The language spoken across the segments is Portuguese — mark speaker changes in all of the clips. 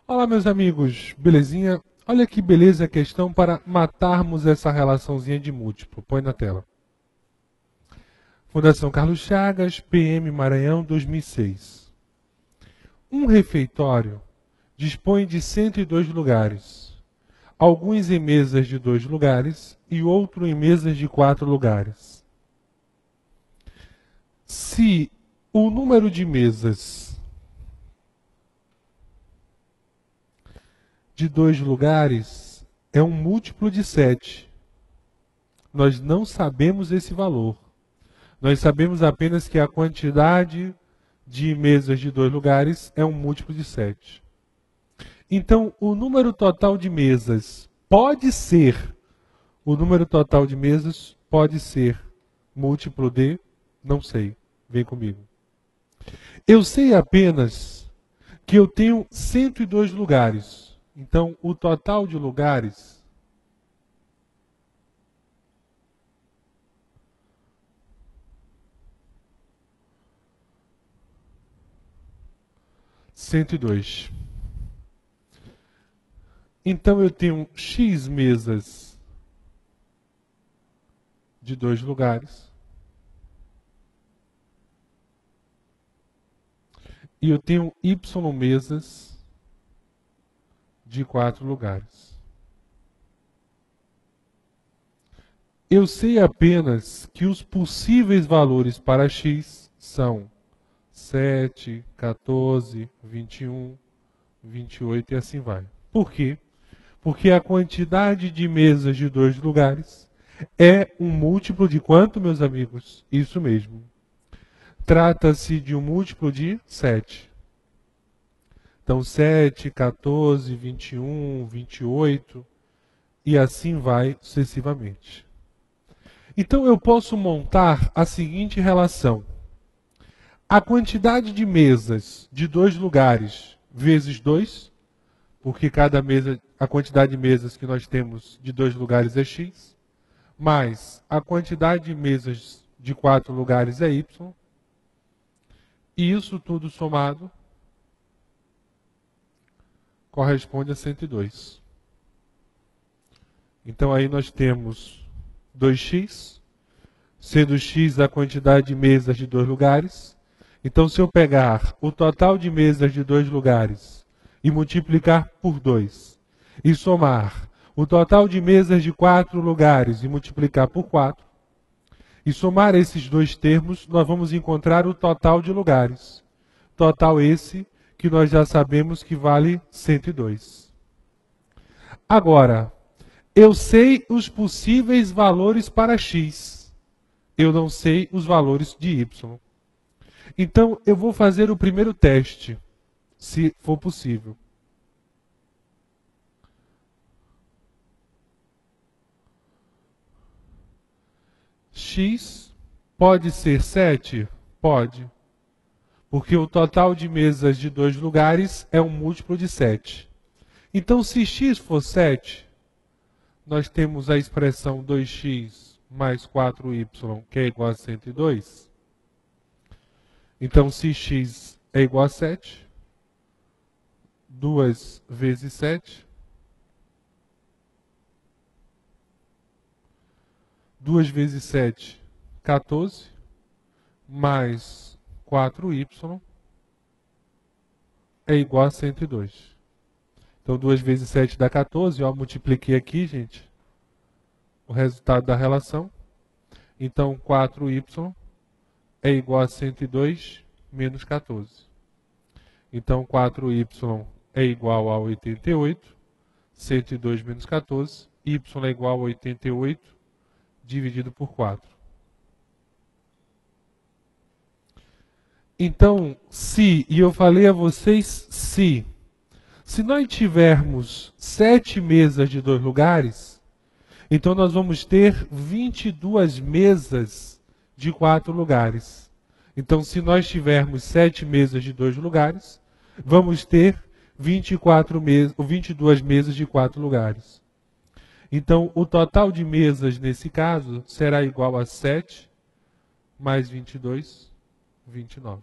Speaker 1: Olá, meus amigos, belezinha? Olha que beleza a questão para matarmos essa relaçãozinha de múltiplo. Põe na tela. Fundação Carlos Chagas, PM Maranhão, 2006. Um refeitório dispõe de 102 lugares, alguns em mesas de 2 lugares e outro em mesas de 4 lugares. Se o número de mesas de 2 lugares é um múltiplo de 7, nós não sabemos esse valor. Nós sabemos apenas que a quantidade de mesas de 2 lugares é um múltiplo de 7. Então, o número total de mesas pode ser, múltiplo de, não sei, vem comigo. Eu sei apenas que eu tenho 102 lugares. Então, o total de lugares (102). Então, eu tenho X mesas de 2 lugares. E eu tenho Y mesas de 4 lugares. Eu sei apenas que os possíveis valores para X são 7, 14, 21, 28 e assim vai. Por quê? Porque a quantidade de mesas de 2 lugares é um múltiplo de quanto, meus amigos? Isso mesmo. Trata-se de um múltiplo de 7. Então, 7, 14, 21, 28 e assim vai sucessivamente. Então, eu posso montar a seguinte relação. A quantidade de mesas de 2 lugares vezes 2, porque cada mesa, a quantidade de mesas que nós temos de 2 lugares é x, mais a quantidade de mesas de 4 lugares é y, e isso tudo somado corresponde a 102. Então aí nós temos 2x, sendo x a quantidade de mesas de 2 lugares. Então, se eu pegar o total de mesas de 2 lugares e multiplicar por 2, e somar o total de mesas de 4 lugares e multiplicar por 4, e somar esses dois termos, nós vamos encontrar o total de lugares. Total esse que nós já sabemos que vale 102. Agora, eu sei os possíveis valores para x. Eu não sei os valores de y. Então, eu vou fazer o primeiro teste, se for possível. X pode ser 7? Pode. Porque o total de mesas de 2 lugares é um múltiplo de 7. Então, se x for 7, nós temos a expressão 2x mais 4y, que é igual a 102. Então, se x é igual a 7, 2 vezes 7, 2 vezes 7, 14, mais 4y é igual a 102. Então, 2 vezes 7 dá 14. Eu multipliquei aqui, gente, o resultado da relação. Então, 4y é igual a 102 menos 14. Então, 4y é igual a 88. 102 menos 14. Y é igual a 88 dividido por 4. Então, e eu falei a vocês se nós tivermos 7 mesas de 2 lugares, então nós vamos ter 22 mesas de 4 lugares. Então, se nós tivermos 7 mesas de 2 lugares, vamos ter 22 mesas de 4 lugares. Então, o total de mesas nesse caso será igual a 7 mais 22, 29.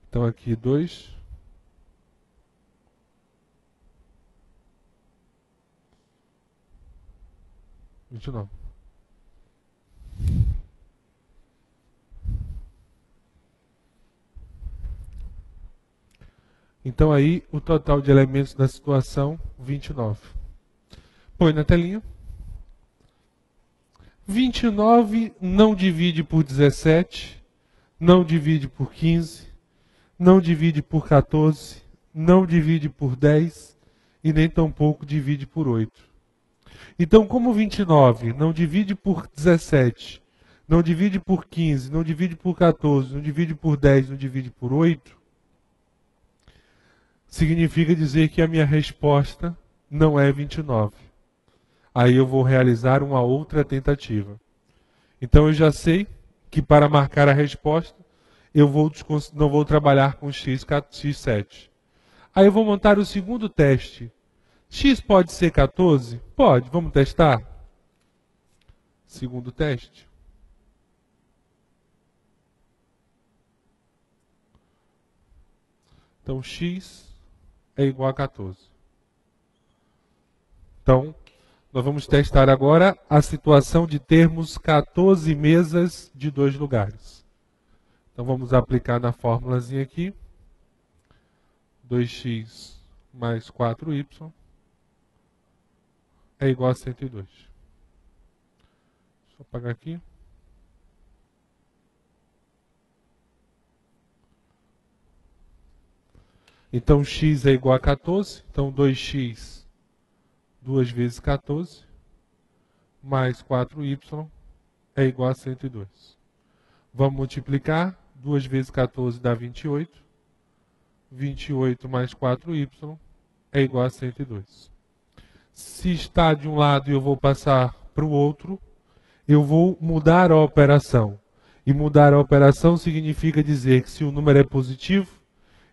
Speaker 1: Então aqui 2. R$29. Então aí o total de elementos da situação, 29. Põe na telinha. 29 não divide por 17, não divide por 15, não divide por 14, não divide por 10 e nem tampouco divide por 8. Então, como 29 não divide por 17, não divide por 15, não divide por 14, não divide por 10, não divide por 8, significa dizer que a minha resposta não é 29. Aí eu vou realizar uma outra tentativa. Então eu já sei que para marcar a resposta, eu não vou trabalhar com x7. Aí eu vou montar o segundo teste. X pode ser 14? Pode. Vamos testar? Segundo teste. Então x é igual a 14. Então, nós vamos testar agora a situação de termos 14 mesas de 2 lugares. Então vamos aplicar na fórmulazinha aqui. 2x mais 4y é igual a 102. Deixa eu apagar aqui. Então x é igual a 14. Então 2x, 2 vezes 14, mais 4y é igual a 102. Vamos multiplicar. 2 vezes 14 dá 28. 28 mais 4y é igual a 102. Se está de um lado e eu vou passar para o outro, eu vou mudar a operação. E mudar a operação significa dizer que se o número é positivo,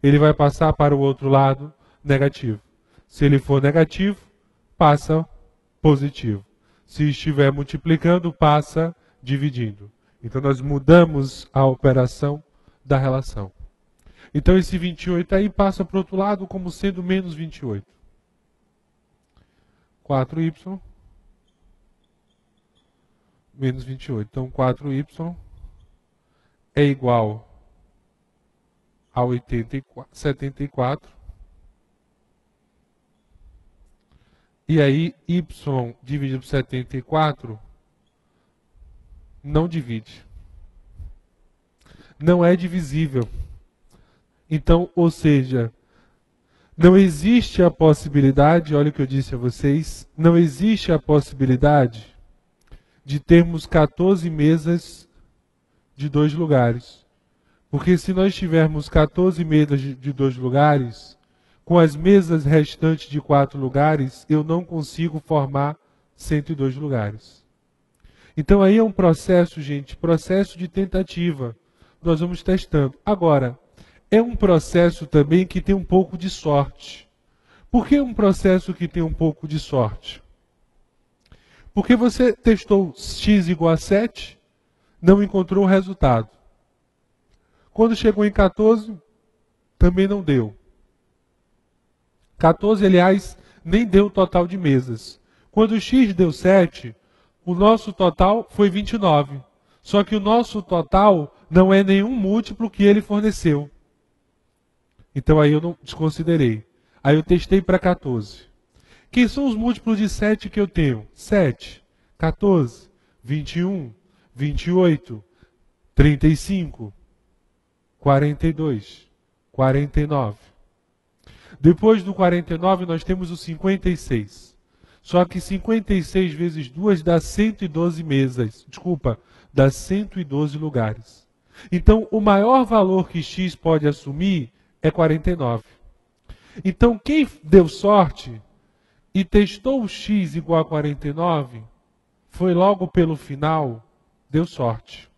Speaker 1: ele vai passar para o outro lado negativo. Se ele for negativo, passa positivo. Se estiver multiplicando, passa dividindo. Então nós mudamos a operação da relação. Então esse 28 aí passa para o outro lado como sendo menos 28. 4y menos 28. Então 4y é igual a 74. E aí y dividido por 74 não divide. Não é divisível. Então, ou seja, não existe a possibilidade, olha o que eu disse a vocês, não existe a possibilidade de termos 14 mesas de 2 lugares. Porque se nós tivermos 14 mesas de 2 lugares, com as mesas restantes de 4 lugares, eu não consigo formar 102 lugares. Então aí é um processo, gente, processo de tentativa. Nós vamos testando. Agora, é um processo também que tem um pouco de sorte. Por que um processo que tem um pouco de sorte? Porque você testou x igual a 7, não encontrou o resultado. Quando chegou em 14, também não deu. 14, aliás, nem deu o total de mesas. Quando o x deu 7, o nosso total foi 29. Só que o nosso total não é nenhum múltiplo que ele forneceu. Então aí eu não desconsiderei. Aí eu testei para 14. Quem são os múltiplos de 7 que eu tenho? 7, 14, 21, 28, 35, 42, 49. Depois do 49 nós temos o 56. Só que 56 vezes 2 dá 112 mesas. Desculpa, dá 112 lugares. Então o maior valor que x pode assumir é 49. Então quem deu sorte e testou o x igual a 49, foi logo pelo final, deu sorte.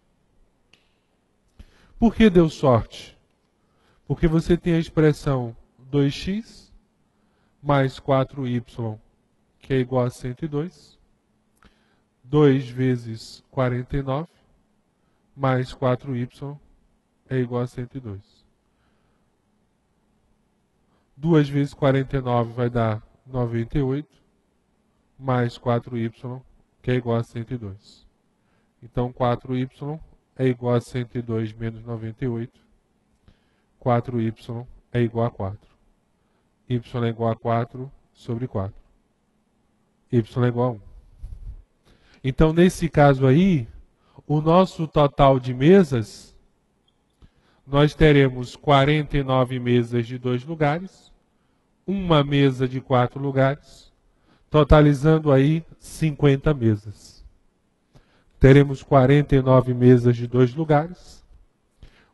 Speaker 1: Por que deu sorte? Porque você tem a expressão 2x mais 4y, que é igual a 102. 2 vezes 49 mais 4y é igual a 102. 2 vezes 49 vai dar 98, mais 4y, que é igual a 102. Então, 4y é igual a 102 menos 98. 4y é igual a 4. Y é igual a 4 sobre 4. Y é igual a 1. Então, nesse caso aí, o nosso total de mesas, nós teremos 49 mesas de 2 lugares, uma mesa de 4 lugares, totalizando aí 50 mesas. Teremos 49 mesas de 2 lugares,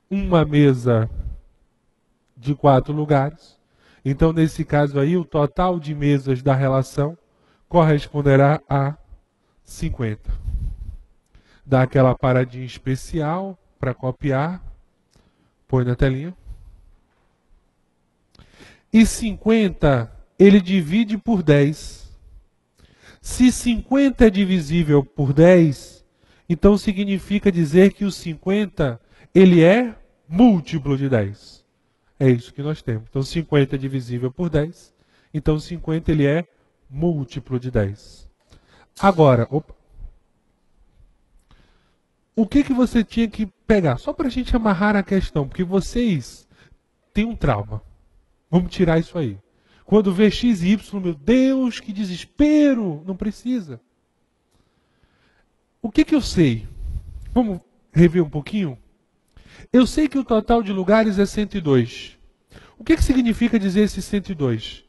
Speaker 1: uma mesa de 4 lugares. Então, nesse caso aí, o total de mesas da relação corresponderá a 50. Dá aquela paradinha especial para copiar. Põe na telinha. E 50, ele divide por 10. Se 50 é divisível por 10, então significa dizer que o 50, ele é múltiplo de 10. É isso que nós temos. Então 50 é divisível por 10, então 50 ele é múltiplo de 10. Agora, o que você tinha que pegar? Só para a gente amarrar a questão, porque vocês têm um trauma. Vamos tirar isso aí. Quando vê x e y, meu Deus, que desespero! Não precisa. O que eu sei? Vamos rever um pouquinho? Eu sei que o total de lugares é 102. O que significa dizer esse 102?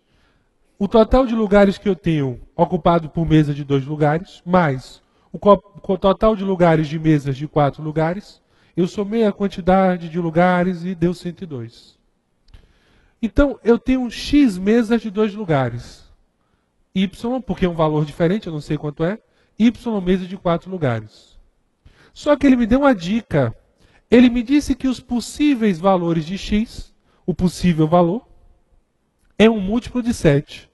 Speaker 1: O total de lugares que eu tenho ocupado por mesa de 2 lugares, mais o total de lugares de mesas de 4 lugares, eu somei a quantidade de lugares e deu 102. Então, eu tenho x mesas de 2 lugares. Y, porque é um valor diferente, eu não sei quanto é. Y mesa de 4 lugares. Só que ele me deu uma dica. Ele me disse que os possíveis valores de x, o possível valor, é um múltiplo de 7.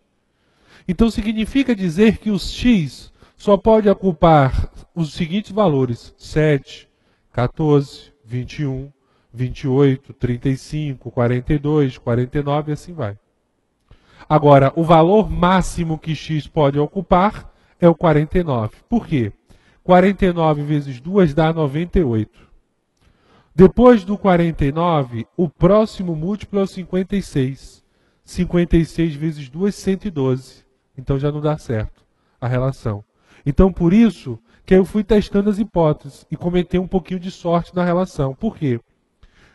Speaker 1: Então significa dizer que os x só pode ocupar os seguintes valores: 7, 14, 21, 28, 35, 42, 49 e assim vai. Agora, o valor máximo que x pode ocupar é o 49. Por quê? 49 vezes 2 dá 98. Depois do 49, o próximo múltiplo é o 56. 56 vezes 2, 112. Então já não dá certo a relação. Então por isso que eu fui testando as hipóteses e cometei um pouquinho de sorte na relação. Por quê?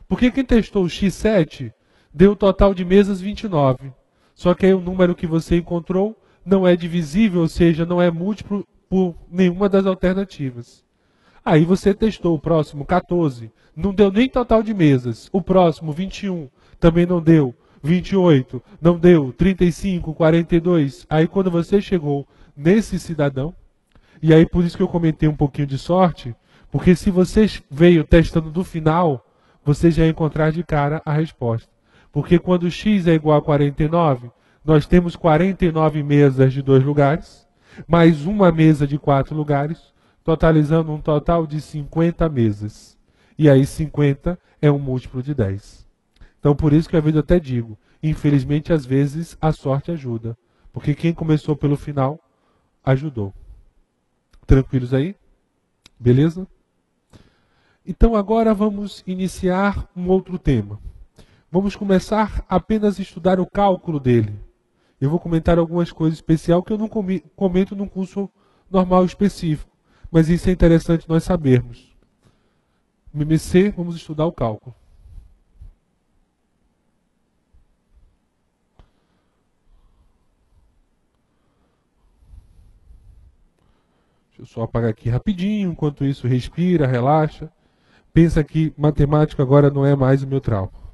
Speaker 1: Porque quem testou o x7 deu o total de mesas 29. Só que aí o número que você encontrou não é divisível, ou seja, não é múltiplo por nenhuma das alternativas. Aí você testou o próximo 14, não deu nem total de mesas. O próximo 21 também não deu. 28 não deu. 35, 42. Aí quando você chegou nesse cidadão, e aí por isso que eu comentei um pouquinho de sorte, porque se você veio testando do final, você já ia encontrar de cara a resposta. Porque quando x é igual a 49, nós temos 49 mesas de 2 lugares, mais uma mesa de 4 lugares, totalizando um total de 50 mesas. E aí 50 é um múltiplo de 10. Então por isso que às vezes eu até digo, infelizmente às vezes a sorte ajuda. Porque quem começou pelo final, ajudou. Tranquilos aí? Beleza? Então agora vamos iniciar um outro tema. Vamos começar apenas a estudar o cálculo dele. Eu vou comentar algumas coisas especiais que eu não comento num curso normal específico. Mas isso é interessante nós sabermos. MMC, vamos estudar o cálculo. Deixa eu só apagar aqui rapidinho, enquanto isso respira, relaxa. Pensa que matemática agora não é mais o meu trauma.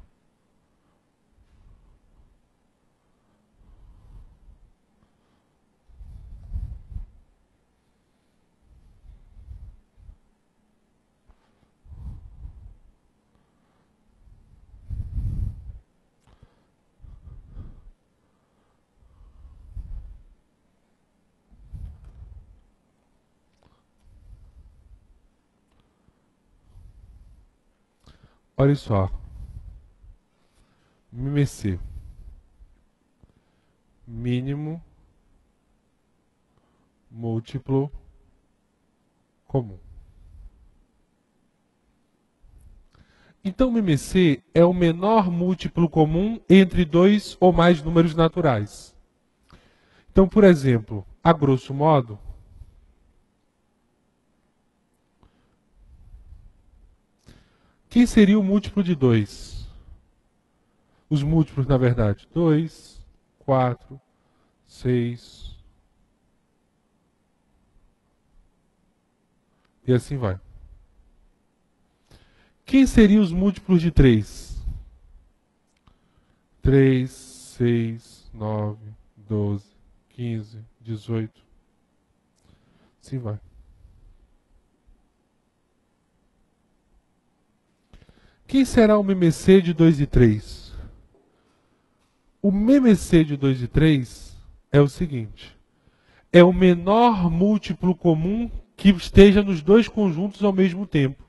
Speaker 1: Olha só. MMC. mínimo múltiplo comum. Então, o MMC é o menor múltiplo comum entre dois ou mais números naturais. Então, por exemplo, a grosso modo, quem seria o múltiplo de 2? Os múltiplos, na verdade, 2, 4, 6, e assim vai. Quem seriam os múltiplos de 3? 3, 6, 9, 12, 15, 18. Assim vai. Quem será o MMC de 2 e 3? O MMC de 2 e 3 é o seguinte. É o menor múltiplo comum que esteja nos dois conjuntos ao mesmo tempo.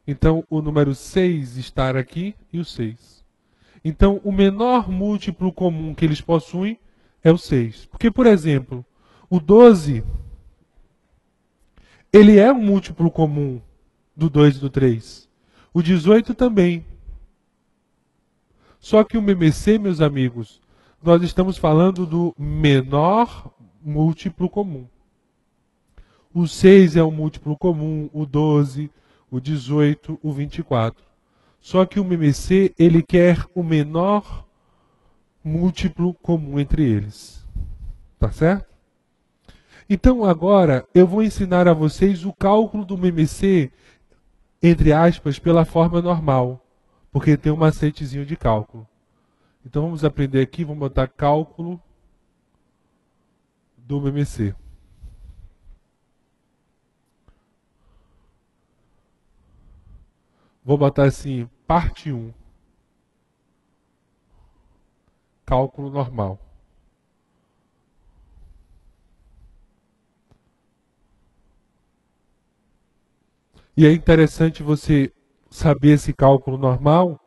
Speaker 1: Então, o número 6 estará aqui e o 6. Então, o menor múltiplo comum que eles possuem é o 6. Porque, por exemplo, o 12, ele é um múltiplo comum do 2 e do 3. O 18 também. Só que o MMC, meus amigos, nós estamos falando do menor múltiplo comum. O 6 é um múltiplo comum, o 12, o 18, o 24. Só que o MMC, ele quer o menor múltiplo comum entre eles. Tá certo? Então agora eu vou ensinar a vocês o cálculo do MMC, entre aspas, pela forma normal. Porque tem um macetezinho de cálculo. Então vamos aprender aqui, vamos botar cálculo do MMC. Vou botar assim, parte 1. Cálculo normal. E é interessante você saber esse cálculo normal,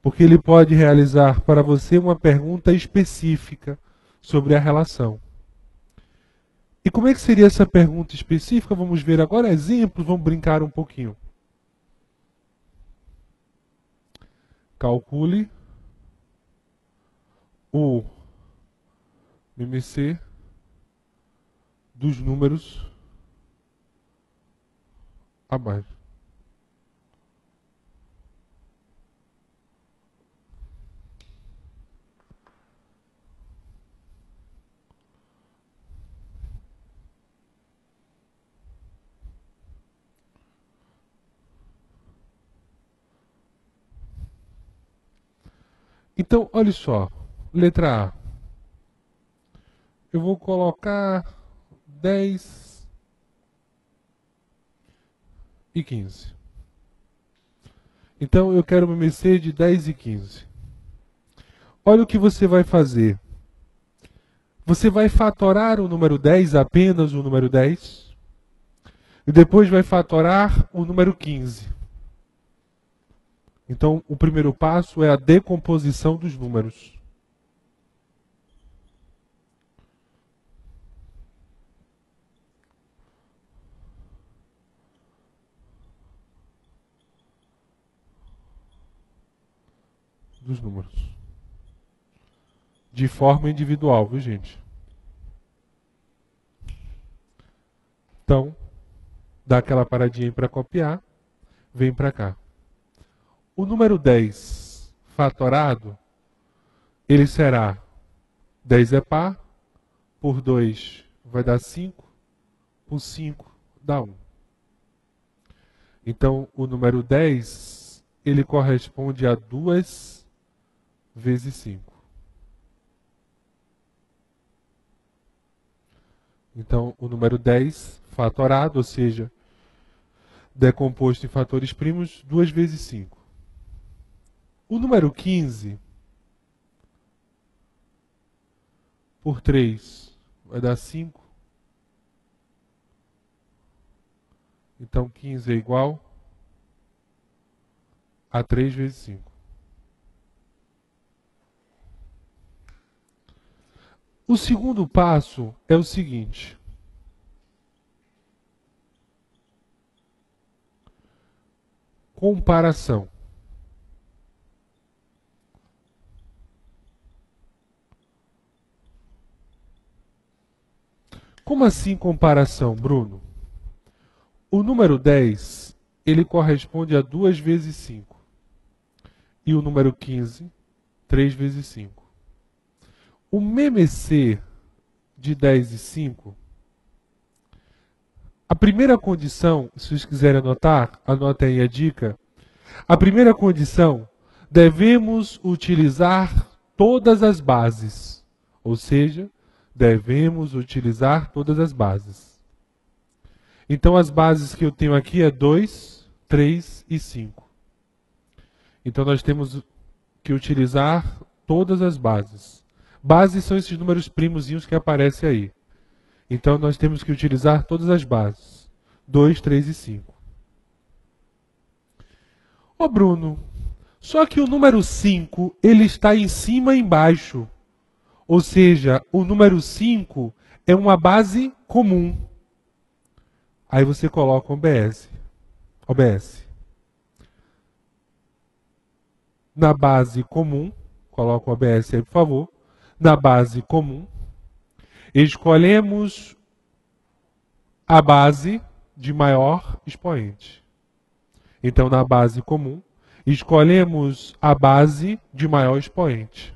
Speaker 1: porque ele pode realizar para você uma pergunta específica sobre a relação. E como é que seria essa pergunta específica? Vamos ver agora exemplos, vamos brincar um pouquinho. Calcule o MMC dos números abaixo. Então, olha só. Letra A. Eu vou colocar 10 e 15. Então, eu quero uma MMC de 10 e 15. Olha o que você vai fazer. Você vai fatorar o número 10, apenas o número 10. E depois vai fatorar o número 15. Então, o primeiro passo é a decomposição dos números. Dos números. De forma individual, viu, gente? Então, dá aquela paradinha aí para copiar, vem para cá. O número 10 fatorado, ele será 10 é par, por 2 vai dar 5, por 5 dá 1. Então, o número 10, ele corresponde a 2 vezes 5. Então, o número 10 fatorado, ou seja, decomposto em fatores primos, 2 vezes 5. O número 15, por 3, vai dar 5. Então, 15 é igual a 3 vezes 5. O segundo passo é o seguinte. Comparação. Como assim comparação, Bruno? O número 10, ele corresponde a 2 vezes 5. E o número 15, 3 vezes 5. O MMC de 10 e 5, a primeira condição, se vocês quiserem anotar, anotem aí a dica. A primeira condição, devemos utilizar todas as bases. Ou seja, devemos utilizar todas as bases. Então, as bases que eu tenho aqui é 2, 3 e 5. Então, nós temos que utilizar todas as bases. Bases são esses números primozinhos que aparecem aí. Então, nós temos que utilizar todas as bases. 2, 3 e 5. Ô, Bruno, só que o número 5, ele está em cima e embaixo. Ou seja, o número 5 é uma base comum. Aí você coloca OBS. OBS. Na base comum, coloca o OBS aí, por favor. Na base comum, escolhemos a base de maior expoente. Então, na base comum, escolhemos a base de maior expoente.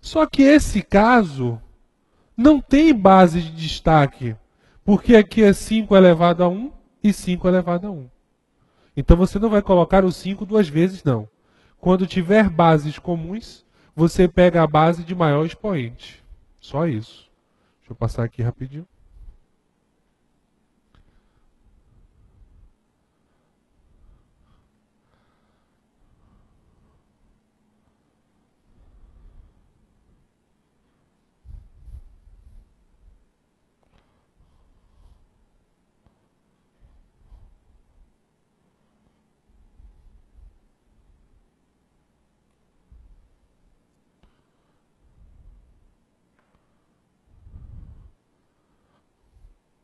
Speaker 1: Só que esse caso não tem base de destaque, porque aqui é 5 elevado a 1 e 5 elevado a 1. Então, você não vai colocar o 5 duas vezes, não. Quando tiver bases comuns, você pega a base de maior expoente. Só isso. Deixa eu passar aqui rapidinho.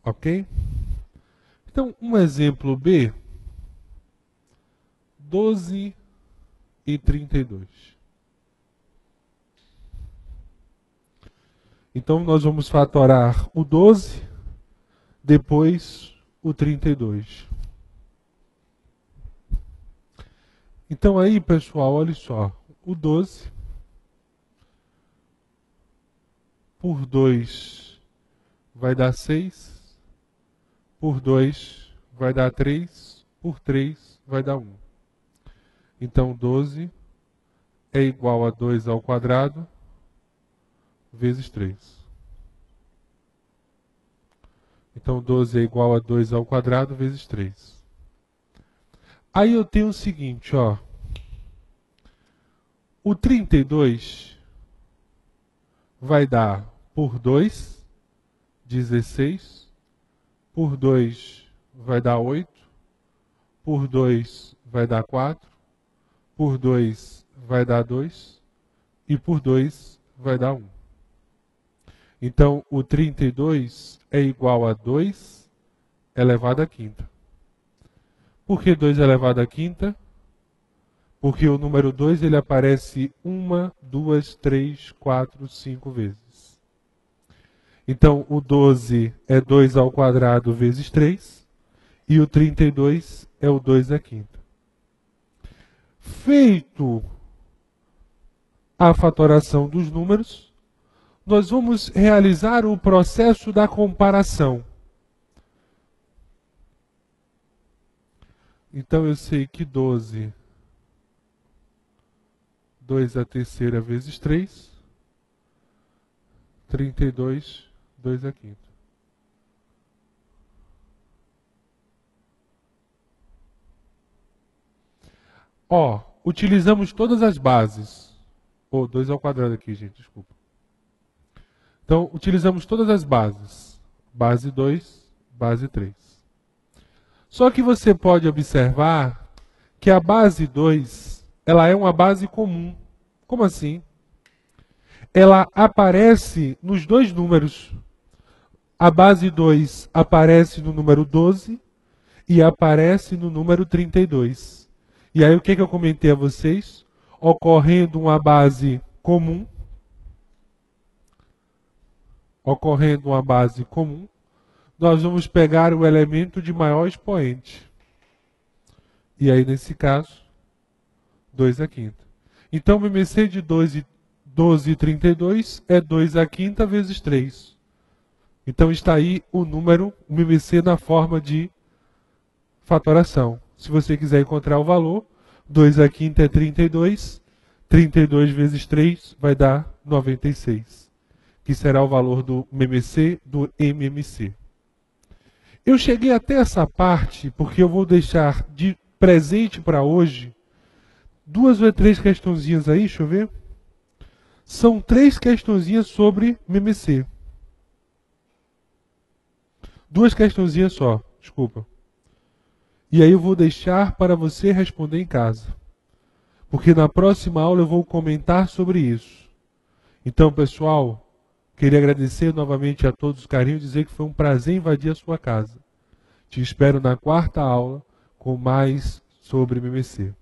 Speaker 1: Ok? Então, um exemplo B, 12 e 32. Então, nós vamos fatorar o 12, depois o 32. Então, aí, pessoal, olha só. O 12 por 2 vai dar 6. Por 2 vai dar 3, por 3 vai dar 1. Então, 12 é igual a 2 ao quadrado vezes 3. Então, 12 é igual a 2 ao quadrado vezes 3. Aí eu tenho o seguinte, ó. O 32 vai dar por 2, 16. Por 2 vai dar 8, por 2 vai dar 4, por 2 vai dar 2 e por 2 vai dar 1. Então, o 32 é igual a 2 elevado à quinta. Por que 2 elevado à quinta? Porque o número 2 ele aparece 1, 2, 3, 4, 5 vezes. Então, o 12 é 2 ao quadrado vezes 3. E o 32 é o 2 à quinta. Feito a fatoração dos números, nós vamos realizar o processo da comparação. Então, eu sei que 12, 2 à terceira vezes 3, 32, 2 à quinta. Ó, utilizamos todas as bases. 2 ao quadrado aqui, gente, desculpa. Então, utilizamos todas as bases. Base 2, base 3. Só que você pode observar que a base 2, ela é uma base comum. Como assim? ela aparece nos dois números. A base 2 aparece no número 12 e aparece no número 32. E aí o que eu comentei a vocês? Ocorrendo uma base comum, nós vamos pegar o elemento de maior expoente. E aí, nesse caso, 2 à quinta. Então, o MMC de 12 e 32 é 2 à quinta vezes 3. Então, está aí o número, o MMC na forma de fatoração. Se você quiser encontrar o valor, 2 à quinta é 32, 32 vezes 3 vai dar 96, que será o valor do MMC do MMC. Eu cheguei até essa parte porque eu vou deixar de presente para hoje 2 ou 3 questõezinhas aí, deixa eu ver. São 3 questõezinhas sobre MMC. 2 questõezinhas só, desculpa. E aí eu vou deixar para você responder em casa. Porque na próxima aula eu vou comentar sobre isso. Então, pessoal, queria agradecer novamente a todos os carinhos e dizer que foi um prazer invadir a sua casa. Te espero na quarta aula com mais sobre MMC.